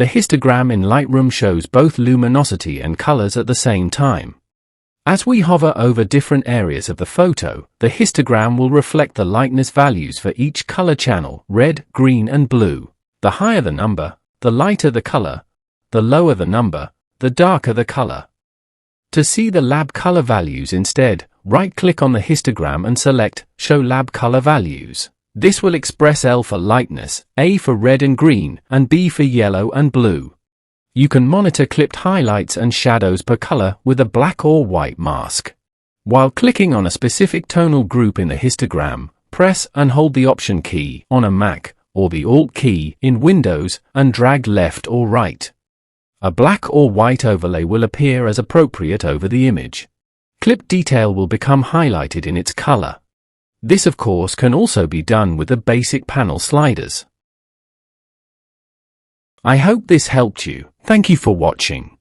The histogram in Lightroom shows both luminosity and colors at the same time. As we hover over different areas of the photo, the histogram will reflect the lightness values for each color channel: red, green, and blue. The higher the number, the lighter the color; the lower the number, the darker the color. To see the lab color values instead, right-click on the histogram and select Show Lab Color Values. This will express L for lightness, A for red and green, and B for yellow and blue. You can monitor clipped highlights and shadows per color with a black or white mask. While clicking on a specific tonal group in the histogram, press and hold the Option key on a Mac or the Alt key in Windows and drag left or right. A black or white overlay will appear as appropriate over the image. Clip detail will become highlighted in its color. This, of course, can also be done with the basic panel sliders. I hope this helped you. Thank you for watching.